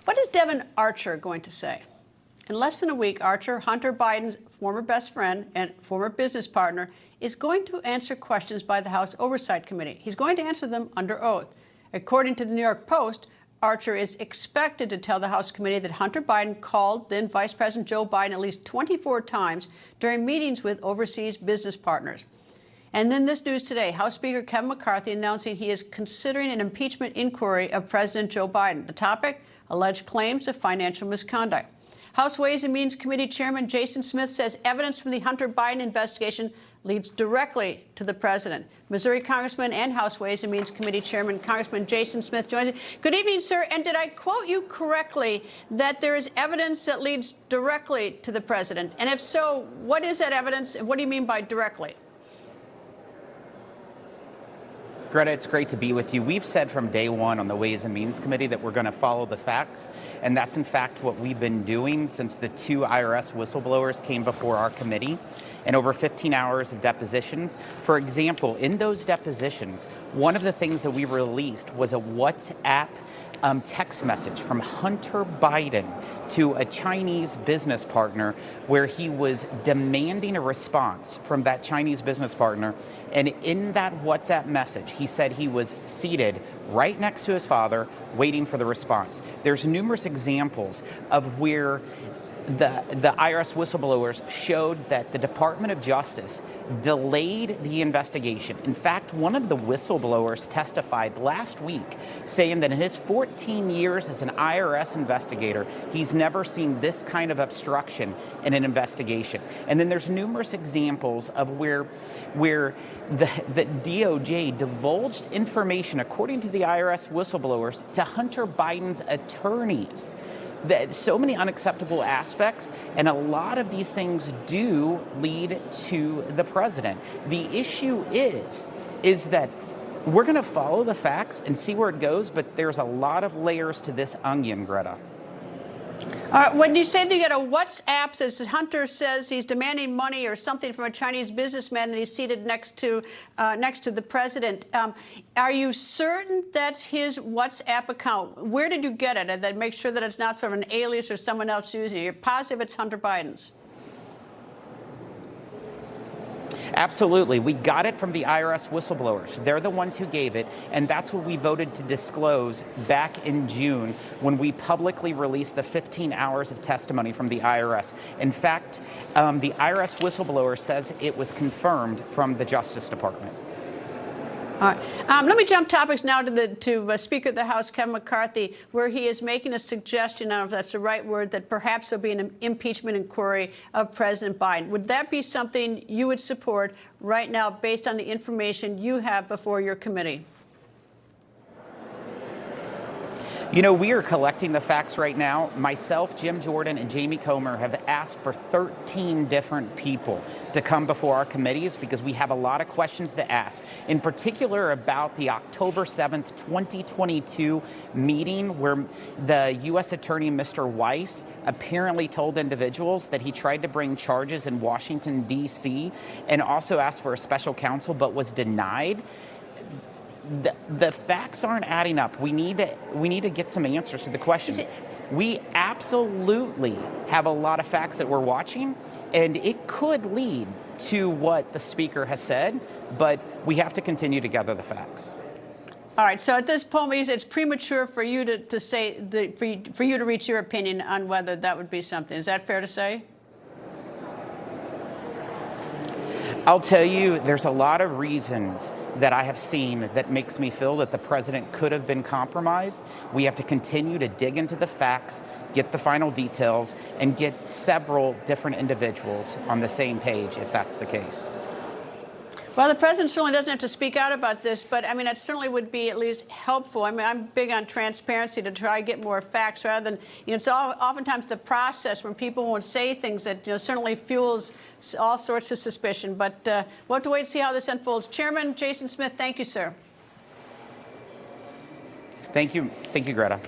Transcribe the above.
What is Devon Archer going to say? In less than a week, Archer, Hunter Biden's former best friend and former business partner, is going to answer questions by the House Oversight Committee. He's going to answer them under oath. According to the New York Post, Archer is expected to tell the House committee that Hunter Biden called then Vice President Joe Biden at least 24 times during meetings with overseas business partners. And then this news today, House Speaker Kevin McCarthy announcing he is considering an impeachment inquiry of President Joe Biden. The topic, alleged claims of financial misconduct. House Ways and Means Committee Chairman Jason Smith says evidence from the Hunter Biden investigation leads directly to the president. Missouri Congressman and House Ways and Means Committee Chairman Congressman Jason Smith joins us. Good evening, sir. And did I quote you correctly that there is evidence that leads directly to the president? And if so, what is that evidence and what do you mean by directly? Greta, it's great to be with you. We've said from day one on the Ways and Means Committee that we're going to follow the facts, and that's in fact what we've been doing since the two IRS whistleblowers came before our committee, and over 15 hours of depositions. For example, in those depositions, one of the things that we released was a WhatsApp text message from Hunter Biden to a Chinese business partner where he was demanding a response from that Chinese business partner. And in that WhatsApp message, he said he was seated right next to his father, waiting for the response. There's numerous examples of where the IRS whistleblowers showed that the Department of Justice delayed the investigation. In fact, one of the whistleblowers testified last week saying that in his 14 years as an IRS investigator, he's never seen this kind of obstruction in an investigation. And then there's numerous examples of where the DOJ divulged information, according to the IRS whistleblowers, to Hunter Biden's attorneys. So many unacceptable aspects, and a lot of these things do lead to the president. The issue is that we're going to follow the facts and see where it goes, but there's a lot of layers to this onion, Greta. When you say that you get a WhatsApp, says Hunter says he's demanding money or something from a Chinese businessman and he's seated next to the president, are you certain that's his WhatsApp account? Where did you get it? And then make sure that it's not sort of an alias or someone else using it. You're positive it's Hunter Biden's? Absolutely. We got it from the IRS whistleblowers. They're the ones who gave it, and that's what we voted to disclose back in June when we publicly released the 15 hours of testimony from the IRS. In fact, the IRS whistleblower says it was confirmed from the Justice Department. All right. Let me jump topics now to Speaker of the House, Kevin McCarthy, where he is making a suggestion, I don't know if that's the right word, that perhaps there'll be an impeachment inquiry of President Biden. Would that be something you would support right now based on the information you have before your committee? You know, we are collecting the facts right now. Myself, Jim Jordan, and Jamie Comer have asked for 13 different people to come before our committees because we have a lot of questions to ask, in particular about the October 7th, 2022 meeting where the U.S. Attorney, Mr. Weiss, apparently told individuals that he tried to bring charges in Washington, D.C., and also asked for a special counsel but was denied. The facts aren't adding up. We need to get some answers to the questions. We absolutely have a lot of facts that we're watching, and it could lead to what the speaker has said, but we have to continue to gather the facts. All right. So at this point, it's premature for you to say for you to reach your opinion on whether that would be something. Is that fair to say? I'll tell you, there's a lot of reasons that I have seen that makes me feel that the president could have been compromised. We have to continue to dig into the facts, get the final details, and get several different individuals on the same page if that's the case. Well, the president certainly doesn't have to speak out about this, but I mean, it certainly would be at least helpful. I mean, I'm big on transparency to try to get more facts rather than, it's oftentimes the process when people won't say things that, certainly fuels all sorts of suspicion. But we'll have to wait and see how this unfolds. Chairman Jason Smith, thank you, sir. Thank you, Greta.